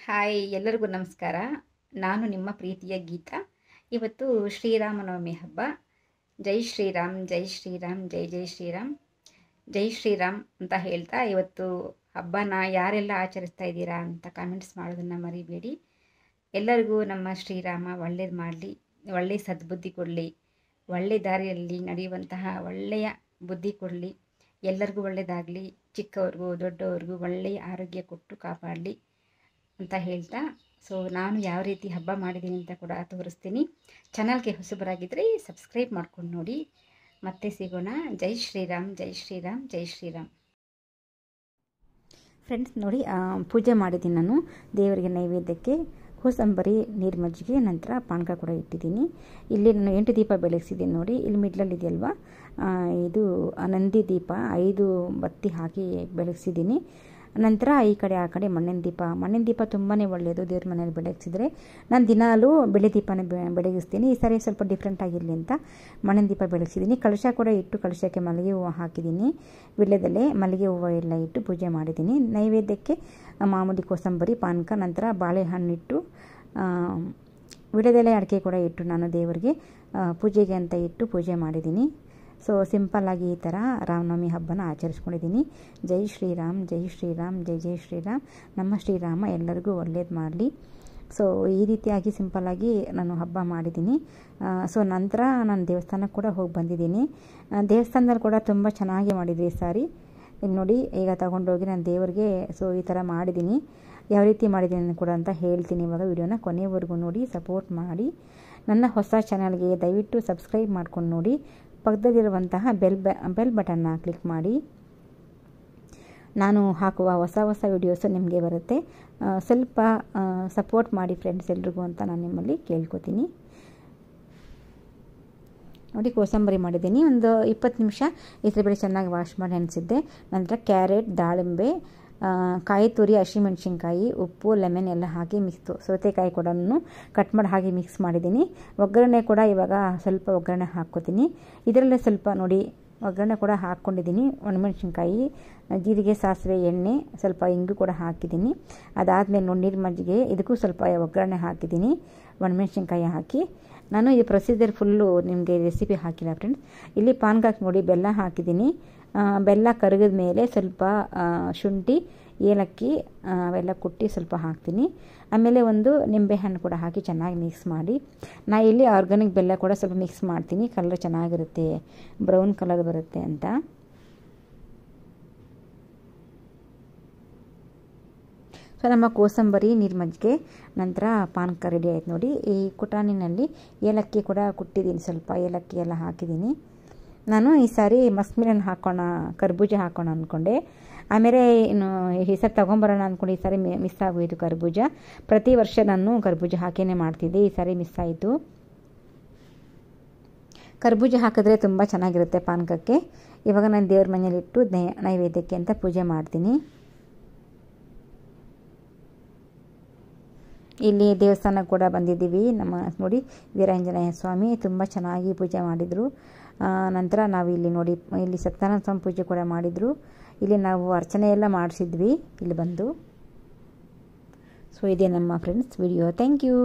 Hi ಎಲ್ಲರಿಗೂ ನಮಸ್ಕಾರ. ನಾನು ನಿಮ್ಮ ಪ್ರೀತಿಯ ಗೀತಾ. ಇವತ್ತು ಶ್ರೀರಾಮನವಮಿ ಹಬ್ಬ. ಜೈ ಶ್ರೀರಾಮ್, ಜೈ ಶ್ರೀರಾಮ್, ಜೈ ಜೈ ಶ್ರೀರಾಮ್, ಜೈ ಶ್ರೀರಾಮ್ ಅಂತ ಹೇಳ್ತಾ ಇವತ್ತು ಹಬ್ಬನ ಯಾರೆಲ್ಲ ಆಚರಿಸ್ತಾ ಇದ್ದೀರಾ ಅಂತ ಕಾಮೆಂಟ್ಸ್ ಮಾಡೋದನ್ನು ಮರಿಬೇಡಿ. ಎಲ್ಲರಿಗೂ ನಮ್ಮ ಶ್ರೀರಾಮ ಒಳ್ಳೇದು ಮಾಡಲಿ, ಒಳ್ಳೆಯ ಸದ್ಬುದ್ಧಿ ಕೊಡಲಿ, ಒಳ್ಳೆಯ ದಾರಿಯಲ್ಲಿ ನಡೆಯುವಂತಹ ಒಳ್ಳೆಯ ಬುದ್ಧಿ ಕೊಡಲಿ, ಎಲ್ಲರಿಗೂ ಒಳ್ಳೆಯದಾಗಲಿ, ಚಿಕ್ಕವ್ರಿಗೂ ದೊಡ್ಡವ್ರಿಗೂ ಒಳ್ಳೆಯ ಆರೋಗ್ಯ ಕೊಟ್ಟು ಕಾಪಾಡಲಿ ಅಂತ ಹೇಳ್ತಾ, ಸೊ ನಾನು ಯಾವ ರೀತಿ ಹಬ್ಬ ಮಾಡಿದ್ದೀನಿ ಅಂತ ಕೂಡ ತೋರಿಸ್ತೀನಿ. ಚಾನಲ್ಗೆ ಹೊಸಬರಾಗಿದ್ದರೆ ಸಬ್ಸ್ಕ್ರೈಬ್ ಮಾಡ್ಕೊಂಡು ನೋಡಿ. ಮತ್ತೆ ಸಿಗೋಣ. ಜೈ ಶ್ರೀರಾಮ್, ಜೈ ಶ್ರೀರಾಮ್, ಜೈ ಶ್ರೀರಾಮ್. ಫ್ರೆಂಡ್ಸ್ ನೋಡಿ, ಪೂಜೆ ಮಾಡಿದ್ದೀನಿ ನಾನು ದೇವರಿಗೆ ನೈವೇದ್ಯಕ್ಕೆ. ಕೋಸಂಬರಿ, ನೀರು ಮಜ್ಜಿಗೆ, ನಂತರ ಪಾನಕ ಕೂಡ ಇಟ್ಟಿದ್ದೀನಿ. ಇಲ್ಲಿ ನಾನು 8 ದೀಪ ಬೆಳಗಿಸಿದ್ದೀನಿ ನೋಡಿ. ಇಲ್ಲಿ ಮಿಡ್ಲಲ್ಲಿ ಇದೆಯಲ್ವಾ, ಇದು ನಂದಿ ದೀಪ 5 ಬತ್ತಿ ಹಾಕಿ ಬೆಳಗಿಸಿದ್ದೀನಿ. ನಂತರ ಈ ಕಡೆ ಆ ಕಡೆ ಮಣ್ಣಿನ ದೀಪ ತುಂಬಾ ಒಳ್ಳೆಯದು ದೇವ್ರ ಮನೇಲಿ ಬೆಳಗಿಸಿದ್ರೆ. ನಾನು ದಿನಾಲೂ ಬೆಳೆ ದೀಪನ ಬೆಳಗಿಸ್ತೀನಿ. ಈ ಸಾರಿ ಸ್ವಲ್ಪ ಡಿಫ್ರೆಂಟ್ ಆಗಿರಲಿ ಅಂತ ಮಣ್ಣಿನ ದೀಪ ಬೆಳಗಿಸಿದ್ದೀನಿ. ಕಲಶ ಕೂಡ ಇಟ್ಟು ಕಲಶಕ್ಕೆ ಮಲ್ಲಿಗೆ ಹೂವು ಹಾಕಿದ್ದೀನಿ. ವಿಳ್ಯದೆಲೆ, ಮಲ್ಲಿಗೆ ಹೂವು ಎಲ್ಲ ಇಟ್ಟು ಪೂಜೆ ಮಾಡಿದ್ದೀನಿ. ನೈವೇದ್ಯಕ್ಕೆ ಮಾಮೂಲಿ ಕೋಸಂಬರಿ, ಪಾನಕ, ನಂತರ ಬಾಳೆಹಣ್ಣಿಟ್ಟು, ವಿಳ್ಯದೆಲೆ, ಅಡಿಕೆ ಕೂಡ ಇಟ್ಟು ನಾನು ದೇವರಿಗೆ ಪೂಜೆಗೆ ಅಂತ ಇಟ್ಟು ಪೂಜೆ ಮಾಡಿದ್ದೀನಿ. ಸೊ ಸಿಂಪಲ್ಲಾಗಿ ಈ ಥರ ರಾಮನವಮಿ ಹಬ್ಬನ ಆಚರಿಸ್ಕೊಂಡಿದ್ದೀನಿ. ಜೈ ಶ್ರೀರಾಮ್, ಜೈ ಶ್ರೀರಾಮ್, ಜೈ ಜೈ ಶ್ರೀರಾಮ್. ನಮ್ಮ ಶ್ರೀರಾಮ ಎಲ್ಲರಿಗೂ ಒಳ್ಳೇದು ಮಾಡಲಿ. ಸೊ ಈ ರೀತಿಯಾಗಿ ಸಿಂಪಲ್ಲಾಗಿ ನಾನು ಹಬ್ಬ ಮಾಡಿದ್ದೀನಿ. ಸೊ ನಂತರ ನಾನು ದೇವಸ್ಥಾನಕ್ಕೆ ಕೂಡ ಹೋಗಿ ಬಂದಿದ್ದೀನಿ. ದೇವಸ್ಥಾನದಲ್ಲಿ ಕೂಡ ತುಂಬ ಚೆನ್ನಾಗಿ ಮಾಡಿದ್ವಿ ಈ ಸಾರಿ. ಇಲ್ಲಿ ನೋಡಿ, ಈಗ ತಗೊಂಡೋಗಿ ನಾನು ದೇವರಿಗೆ ಸೊ ಈ ಥರ ಮಾಡಿದ್ದೀನಿ. ಯಾವ ರೀತಿ ಮಾಡಿದ್ದೀನಿ ಕೂಡ ಅಂತ ಹೇಳ್ತೀನಿ. ಇವಾಗ ವಿಡಿಯೋನ ಕೊನೆವರೆಗೂ ನೋಡಿ, ಸಪೋರ್ಟ್ ಮಾಡಿ. ನನ್ನ ಹೊಸ ಚಾನಲ್ಗೆ ದಯವಿಟ್ಟು ಸಬ್ಸ್ಕ್ರೈಬ್ ಮಾಡ್ಕೊಂಡು ನೋಡಿ. ಪಕ್ಕದಲ್ಲಿರುವಂತಹ ಬೆಲ್ ಬಟನ್ನ ಕ್ಲಿಕ್ ಮಾಡಿ. ನಾನು ಹಾಕುವ ಹೊಸ ವಿಡಿಯೋಸು ನಿಮಗೆ ಬರುತ್ತೆ. ಸ್ವಲ್ಪ ಸಪೋರ್ಟ್ ಮಾಡಿ ಫ್ರೆಂಡ್ಸ್ ಎಲ್ರಿಗೂ ಅಂತ ನಾನು ನಿಮ್ಮಲ್ಲಿ ಕೇಳ್ಕೊತೀನಿ. ನೋಡಿ, ಕೋಸಂಬರಿ ಮಾಡಿದ್ದೀನಿ. ಒಂದು 20 ನಿಮಿಷ ಹೆಸರುಬೇಳೆ ಚೆನ್ನಾಗಿ ವಾಶ್ ಮಾಡಿ ನೆನೆಸಿದ್ದೆ. ನಂತರ ಕ್ಯಾರೆಟ್, ದಾಳಿಂಬೆ, ಕಾಯಿ ತುರಿ, ಹಸಿಮೆಣ್ಸಿನ್ಕಾಯಿ, ಉಪ್ಪು, ಲೆಮನ್ ಎಲ್ಲ ಹಾಕಿ ಸೌತೆಕಾಯಿ ಕೂಡ ಕಟ್ ಮಾಡಿ ಹಾಕಿ ಮಿಕ್ಸ್ ಮಾಡಿದ್ದೀನಿ. ಒಗ್ಗರಣೆ ಕೂಡ ಇವಾಗ ಸ್ವಲ್ಪ ಒಗ್ಗರಣೆ ಹಾಕ್ಕೋತೀನಿ. ಇದರಲ್ಲೇ ಸ್ವಲ್ಪ ನೋಡಿ ಒಗ್ಗರಣೆ ಕೂಡ ಹಾಕ್ಕೊಂಡಿದ್ದೀನಿ. ಒಣಮೆಣ್ಸಿನ್ಕಾಯಿ, ಜೀರಿಗೆ, ಸಾಸಿವೆ, ಎಣ್ಣೆ, ಸ್ವಲ್ಪ ಇಂಗು ಕೂಡ ಹಾಕಿದ್ದೀನಿ. ಅದಾದಮೇಲೆ ನೋಡಿ ನೀರು ಮಜ್ಜಿಗೆ, ಇದಕ್ಕೂ ಸ್ವಲ್ಪ ಒಗ್ಗರಣೆ ಹಾಕಿದ್ದೀನಿ. ಒಣಮೆಣ್ಸಿನ್ಕಾಯಿ ಹಾಕಿ ನಾನು ಈ ಪ್ರೊಸೀಜರ್ ಫುಲ್ಲು ನಿಮಗೆ ರೆಸಿಪಿ ಹಾಕಿಲ್ಲ ಫ್ರೆಂಡ್ಸ್. ಇಲ್ಲಿ ಪಾನಕಕ್ಕೆ ನೋಡಿ ಬೆಲ್ಲ ಹಾಕಿದ್ದೀನಿ. ಬೆಲ್ಲ ಕರಗಿದ ಮೇಲೆ ಸ್ವಲ್ಪ ಶುಂಠಿ, ಏಲಕ್ಕಿ ಅವೆಲ್ಲ ಕುಟ್ಟಿ ಸ್ವಲ್ಪ ಹಾಕ್ತೀನಿ. ಆಮೇಲೆ ಒಂದು ನಿಂಬೆಹಣ್ಣು ಕೂಡ ಹಾಕಿ ಚೆನ್ನಾಗಿ ಮಿಕ್ಸ್ ಮಾಡಿ, ನಾ ಇಲ್ಲಿ ಆರ್ಗ್ಯಾನಿಕ್ ಬೆಲ್ಲ ಕೂಡ ಸ್ವಲ್ಪ ಮಿಕ್ಸ್ ಮಾಡ್ತೀನಿ. ಕಲರ್ ಚೆನ್ನಾಗಿರುತ್ತೆ, ಬ್ರೌನ್ ಕಲರ್ ಬರುತ್ತೆ ಅಂತ. ಸೊ ನಮ್ಮ ಕೋಸಂಬರಿ, ನೀರು ಮಜ್ಜಿಗೆ, ನಂತರ ಪಾನಕ ರೆಡಿ ಆಯ್ತು ನೋಡಿ. ಈ ಕುಟಾಣಿನಲ್ಲಿ ಏಲಕ್ಕಿ ಕೂಡ ಕುಟ್ಟಿದ್ದೀನಿ, ಸ್ವಲ್ಪ ಏಲಕ್ಕಿ ಎಲ್ಲ ಹಾಕಿದ್ದೀನಿ. ನಾನು ಈ ಸಾರಿ ಮಸ್ಮಿಲನ್ ಕರ್ಬೂಜ ಹಾಕೋಣ ಅಂದ್ಕೊಂಡೆ. ಆಮೇಲೆ ಇನ್ನು ಈ ಸಾರಿ ತೊಗೊಂಬರೋಣ ಅಂದ್ಕೊಂಡು ಈ ಸಾರಿ ಮಿಸ್ ಆಗೋಯಿತು ಕರ್ಬೂಜ. ಪ್ರತಿ ವರ್ಷ ನಾನು ಕರ್ಬೂಜ ಹಾಕೇನೆ ಮಾಡ್ತಿದ್ದೆ, ಈ ಸಾರಿ ಮಿಸ್ ಆಯಿತು. ಕರ್ಬೂಜ ಹಾಕಿದ್ರೆ ತುಂಬ ಚೆನ್ನಾಗಿರುತ್ತೆ ಪಾನಕಕ್ಕೆ. ಇವಾಗ ನಾನು ದೇವ್ರ ಮನೇಲಿಟ್ಟು ನೈವೇದ್ಯಕ್ಕೆ ಅಂತ ಪೂಜೆ ಮಾಡ್ತೀನಿ. ಇಲ್ಲಿ ದೇವಸ್ಥಾನ ಕೂಡ ಬಂದಿದ್ದೀವಿ. ನಮ್ಮ ನೋಡಿ ವೀರಾಂಜನೇಯ ಸ್ವಾಮಿ ತುಂಬ ಚೆನ್ನಾಗಿ ಪೂಜೆ ಮಾಡಿದರು. ನಂತರ ನಾವು ಇಲ್ಲಿ ನೋಡಿ, ಇಲ್ಲಿ ಸತ್ಯನಾರಾಯಣ ಸ್ವಾಮಿ ಪೂಜೆ ಕೂಡ ಮಾಡಿದರು. ಇಲ್ಲಿ ನಾವು ಅರ್ಚನೆ ಎಲ್ಲ ಮಾಡಿಸಿದ್ವಿ ಇಲ್ಲಿ ಬಂದು. ಸೊ ಇದೇ ನಮ್ಮ ಫ್ರೆಂಡ್ಸ್ ವಿಡಿಯೋ. Thank you.